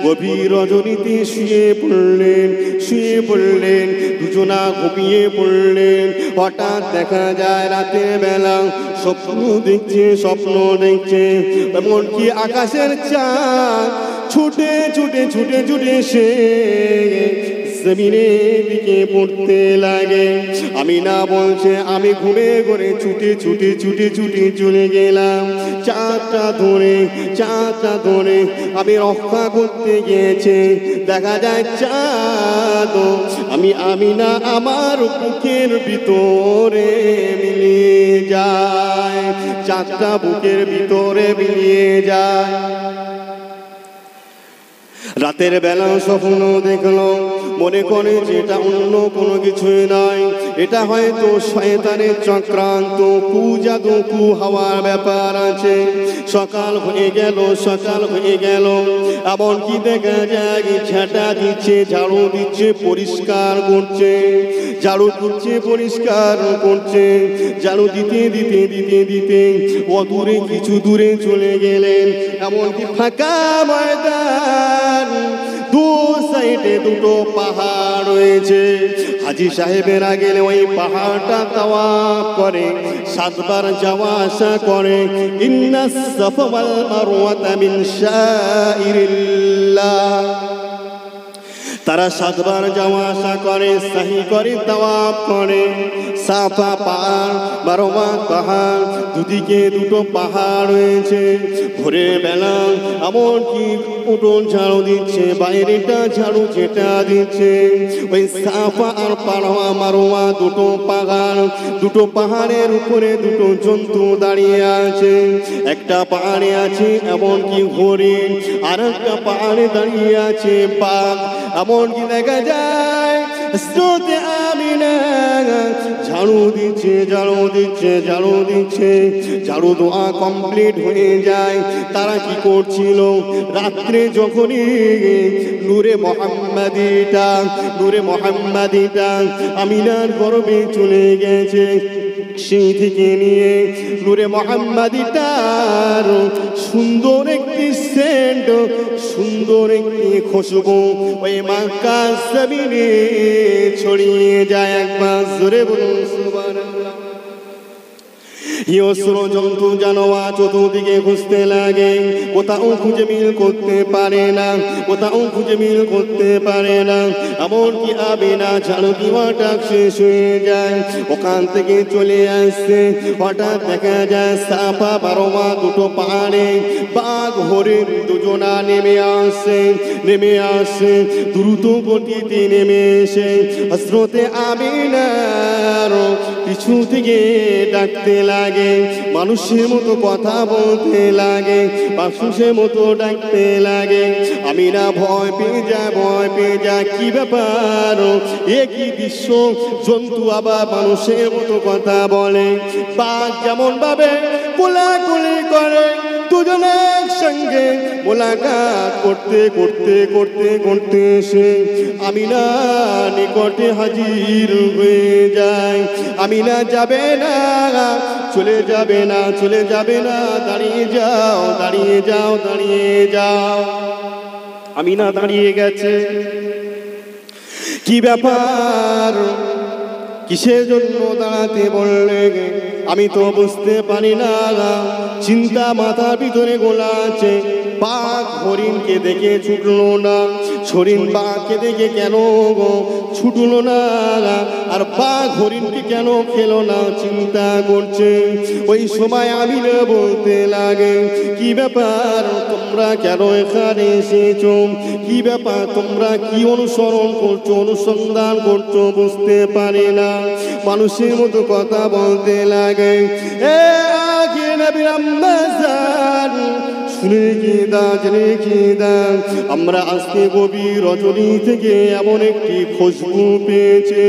গভীর রজনীতে শুয়ে পড়লেন দুজনা ঘুমিয়ে পড়লেন। হঠাৎ দেখা যায় রাতের বেলা স্বপ্ন দেখছে এমনকি আকাশের চাঁদ ছুটে সে জমিনের দিকে পড়তে লাগে। আমিনা বলছে আমি ঘুরে ছুটে চলে গেলাম চাঁদটা ধরে আমি রক্ষা করতে গিয়েছে। দেখা যায় চাঁদ আমিনা আমার বুকের ভিতরে মিলিয়ে যায়, চাঁদটা বুকের ভিতরে মিলিয়ে যায়। রাতের বেলা স্বপ্ন দেখলো, মনে করে যে এটা অন্য কোনো কিছুই নয়, এটা হয়তো শয়তানের চক্রান্ত, কুজাদু হাওয়ার ব্যাপার আছে। সকাল হয়ে গেল এমনকি দেখা যায় ঝাঁটা দিচ্ছে, ঝাড়ু দিচ্ছে, পরিষ্কার করছে, ঝাড়ু দিতে অদূরে কিছু দূরে চলে গেলেন। এমনকি ফাঁকা ময়দান, দু সাইডে দুটো পাহাড় রয়েছে। হাজী সাহেবেরা গেলে ওই পাহাড়টা তাওয়াফ করে, 7 বার যাওয়া আসা করে। ইন্নাস সাফা ওয়াল মারওয়াতা মিন শাইরিল্লাহ, তারা 7 বার যাওয়া আসা করে, সাহি করে, তাওয়াফ করে। সাফা পাহাড়, মারওয়া পাহাড়, দুদিকে দুটো পাহাড় রয়েছে। ভোরের বেলা এমনকি উঠোন ঝাড়ু দিচ্ছে, বাইরেটা ঝাড়ু যেটা দিচ্ছে। ওই সাফা আর মারওয়া দুটো পাহাড়ের উপরে দুটো জন্তু দাঁড়িয়ে আছে। একটা পাহাড়ে আছে এমনকি হরিণ, আর একটা পাহাড়ে দাঁড়িয়ে আছে বাঘ। এমনকি দেখা যায় স্রোতে আমিনা ঝাড়ু দিচ্ছে, ঝাড়ু দেওয়া কমপ্লিট হয়ে যায়। তারা কি করছিল? রাত্রে যখনই নূরে মোহাম্মদীটা আমিনার গর্ভে চলে গেছে, সেই থেকে নিয়ে নূরে মোহাম্মদীটার সুন্দর একটি সেন্ট, সুন্দর একটি খুশবু ওই মক্কা জমিনে ছড়িয়ে যায়। একবার জোরে বলুন সুবহানাল্লাহ। জন্তু জানোয়ার চতুর্দিকে খুঁজতে লাগে, কোথাও খুঁজে মিল করতে পারে না। এমনকি আমিনা ঝাড়ু দেওয়াটা শেষ হয়ে যায়, ওখান থেকে চলে আসছে। হঠাৎ দেখা যায় সাফা মারওয়া দুটো পাহাড়ে বাঘ হরিণ দুজনা নেমে আসে দ্রুত গতিতে নেমে এসে হযরতে আমিনার পিছু থেকে ডাকতে লাগে, মানুষের মতো কথা বলতে লাগে, মানুষের মতো ডাকতে লাগে। আমিনা ভয় পেয়ে যায়, কি ব্যাপার, একই দৃশ্য, জন্তু আবার মানুষের মতো কথা বলে। বাঘ যেমন ভাবে কোলাকুলি করে, দুজনের সঙ্গে মোলাকাত করতে এসে আমিনা নিকটে হাজির হয়ে যায়। আমিনা যাবে না, চলে যাবে না, দাঁড়িয়ে যাও। আমিনা দাঁড়িয়ে গেছে। কি ব্যাপার, কিসের জন্য দাঁড়াতে বললে? আমি তো বুঝতে পারি না, চিন্তা মাথার ভিতরে গোলাচ্ছে। বাঘ হরিণকে দেখে ছুটলো না, হরিণ বাঘকে দেখে কেন ছুটলো না, আর বাঘ হরিণকে কেন খেলো না, চিন্তা করছে। ওই সময় আমিনা বলতে লাগে, কি ব্যাপার, তোমরা কেন এখানে এসেছো? কি ব্যাপার, তোমরা কি অনুসন্ধান করছো বুঝতে পারি না। মানুষের মতো কথা বলতে লাগে। আগে নবী রমজান শুনে কি দান, আমরা আজকে গভীর রজনী থেকে এমন একটি খুশবু পেয়েছে,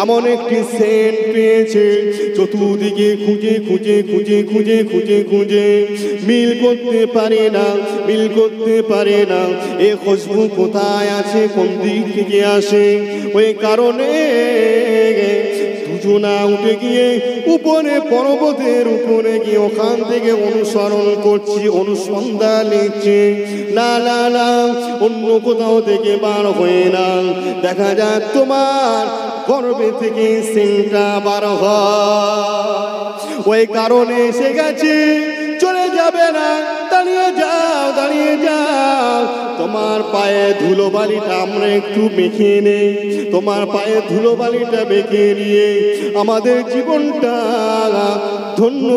এমন একটি সেন্ট পেয়েছে, চতুর্দিকে খুঁজে মিল করতে পারে না এ খুশবু কোথায় আছে, কোন দিক থেকে আসে। ওই কারণে কিছু না উঠে গিয়ে উপরে পর্বতের উপরে গিয়ে ওখান থেকে অনুসরণ করছি, অনুসন্ধান নিচ্ছি। না না না, অন্য কোথাও থেকে বার হয়ে না, দেখা যায় তোমার গর্ভে থেকে সিংটা বার হয়। ওই কারণে এসে গেছে, চলে যাবে না, দাঁড়িয়ে যাও, দাঁড়িয়ে যাও। তোমার পায়ে ধুলোবালিটা আমরা একটু মেখে নেই, তোমার পায়ে ধুলোবালিটা মেখে নিয়ে আমাদের জীবনটা ধন্য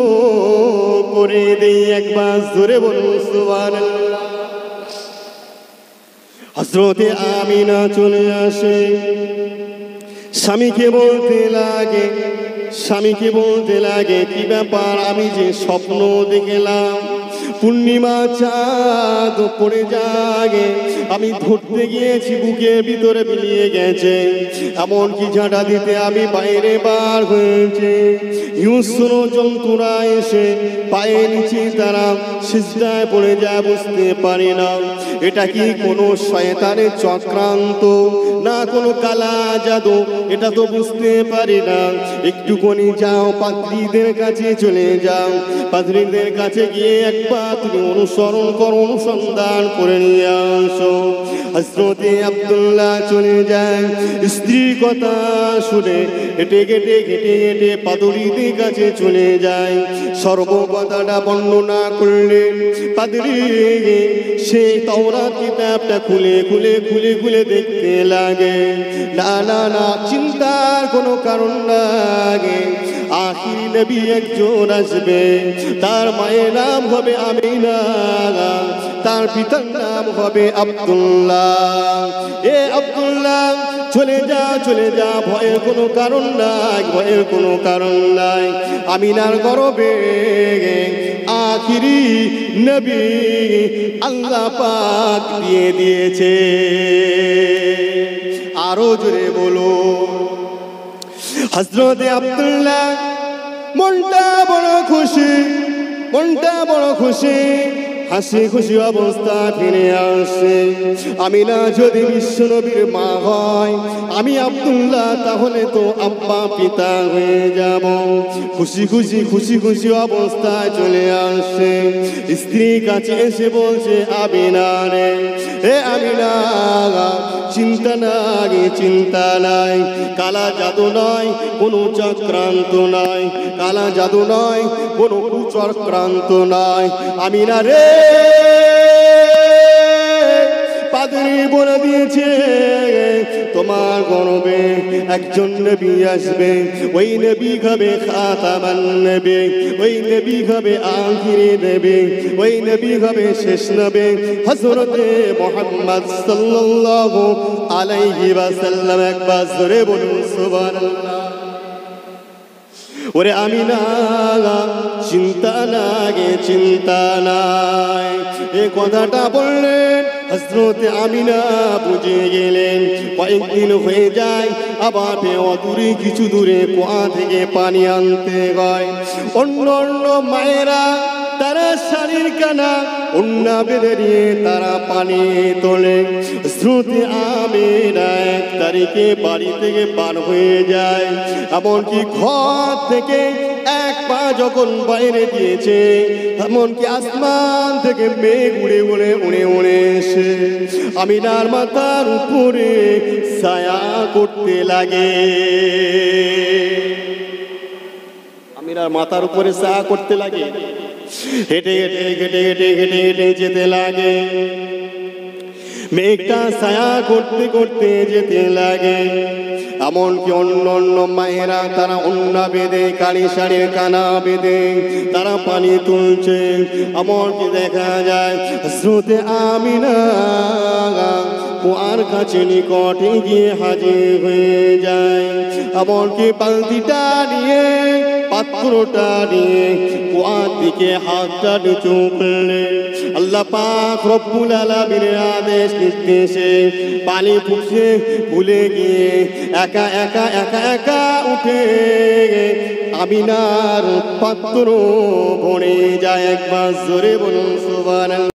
করে দেই। একবার জোরে বলুন সুবহানাল্লাহ। হযরতে আমিনা চলে আসে, স্বামীকে বলতে লাগে, স্বামীকে বলতে লাগে, কি ব্যাপার, আমি যে স্বপ্ন দেখলাম, পূর্ণিমা চাঁদ পড়ে জাগে, আমি ধরতে গিয়েছি, বুকের ভিতরে মিলিয়ে গেছে, এমনকি ঝাঁটা দিতে আমি বাইরে বার হয়েছে, হিংস্র জন্তুরা এসে পায়ে নিচে তারা সিজদায় পড়ে যায়, বুঝতে পারি না এটা কি কোনো শয়তানের চক্রান্ত না কোনো কালা জাদু, এটা তো বুঝতে পারি না। একটুখানি যাও, পাদ্রীদের কাছে চলে যাও, পাদ্রীদের কাছে গিয়ে একবার তুমি অনুসরণ করো, অনুসন্ধান করে নিয়ে আসো। হযরতে আব্দুল্লাহ চলে যায়, স্ত্রীর কথা শুনে হেঁটে হেঁটে হেঁটে হেঁটে পাদ্রীদের কাছে চলে যায়। সর্ব কথাটা বর্ণনা করলেন পাদ্রী, সে তাওরাত কিতাবটা খুলে খুলে খুলে খুলে দেখতে লাগে। না না না, চিন্তার কোনো কারণ লাগে, আখির নবী একজন আসবে, তার মায়ের নাম হবে আমিনা, তার পিতার নাম হবে আব্দুল্লাহ। এ আব্দুল্লাহ, চলে যা, চলে যা, ভয়ের কোনো কারণ নাই, ভয়ের কোনো কারণ নাই। আমিনার গর্ভে আখিরি নবী আল্লাহ পাক দিয়ে দিয়েছে। আরো জোরে বলো। হযরতে আব্দুল্লাহ মনটা বড় খুশি, মনটা বড় খুশি, হাসি খুশি অবস্থা ফিরে আসে। আমিনা যদি বিশ্বনবীর মা হয়, আমি আব্দুল্লাহ তাহলে তো আব্বা পিতা হয়ে যাব। খুশি খুশি খুশি খুশি অবস্থায় চলে আসে, স্ত্রীর কাছে এসে বলছে, আমিনা রে, হে আমিনা, চিন্তা নাই, চিন্তা নাই, কালা জাদু নয়, কোনো চক্রান্ত নয়, কালা জাদু নয়, কোনো কুচক্রান্ত নয়। আমিনা রে, পাদ্রী বলে দিয়েছে, তোমার গর্ভে একজন নবী আসবে, ওই নবী হবে খাতামান নবী, ওই নবী হবে আখিরি নবী, ওই নবী হবে শেষ নবী, হযরতে মুহাম্মদ সাল্লাল্লাহু আলাইহি ওয়াসাল্লাম। একবার জোরে বলুন সুবহানাল্লাহ। ওরে আমিনা, চিন্তা লাগে, চিন্তা নাই। এই কথাটা বললেন হযরতে আমিনা বুঝে গেলেন। কয়েকদিন হয়ে যায়, আবার অদূরে কিছু দূরে কুয়া থেকে পানি আনতে হয়। অন্য অন্য মায়েরা তারা শাড়ির কানা ওন্না বেঁধে নিয়ে তারা পানি তোলে। হযরতে আমিনা 1 তারিখে বাড়ি থেকে বার হয়ে যায়, এমনকি ঘর থেকে এক পা যখন বাইরে দিয়েছে, এমনকি আসমান থেকে মেঘ উড়ে উড়ে উড়ে উড়ে এসে আমিনার মাথার উপরে ছায়া করতে লাগে। আমিনার মাথার উপরে ছায়া করতে লাগে, হেঁটে হেঁটে হেঁটে হেঁটে হেঁটে হেঁটে যেতে লাগে, মেঘটা ছায়া করতে করতে যেতে লাগে। এমনকি অন্য অন্য মায়েরা তারা ওন্না বেঁধে, কালি শাড়ির কানা বেঁধে তারা পানি তুলছে। এমনকি দেখা যায় হযরতে আমিনা কুয়ার কাছে নিকটে গিয়ে হাজির হয়ে যায়। এমনকি বালতিটা নিয়ে, পাত্রটা নিয়ে কুয়ার দিকে হাতটা নিচু করলে আল্লাহ পাক রব্বুল আলামিনের আদেশ নির্দেশে পানি ফুঁকছে, ভুলে গিয়ে একা একা একা একা উঠে আমিনার পাত্র ভরে যায়। একবার জোরে বলুন সুবহানাল্লাহ।